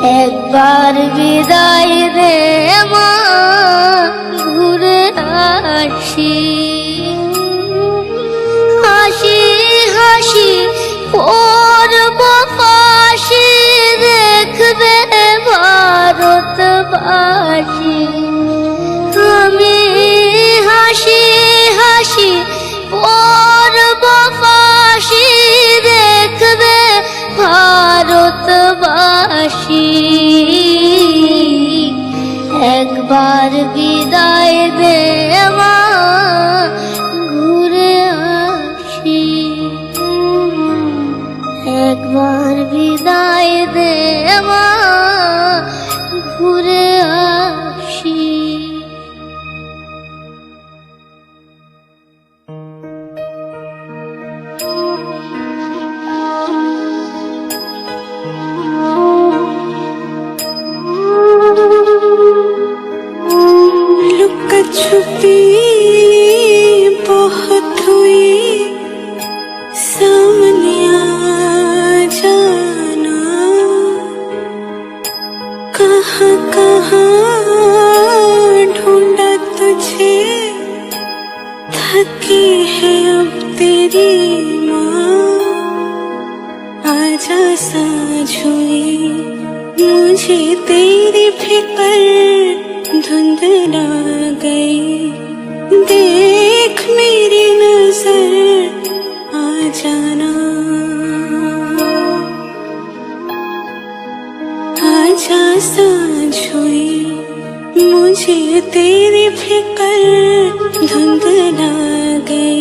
একবার বিদায় দে মা, ঘুরে আসি। হাসি হাসি পড়ব ফাঁসি, দেখবে ভারতবাসী। আমি হাসি হাসি পড়ব ফাঁসি, দেখবে ভারতবাসী। একবার বিদায় দে মা, ঘুরে আসি। একবার বিদায় দে মা, ঘুরে আসি। लुका छुपी बहुत हुई, सामने आ जाना। कहाँ कहाँ ढूंढा तुझे, थकी है अब तेरी माँ। आजा साँझ हुई, मुझे तेरी फिक्र धुंधला गई। देख मेरी नजर आ जाना। आजा साँझ हुई, मुझे तेरी फिक्र धुंधला गई।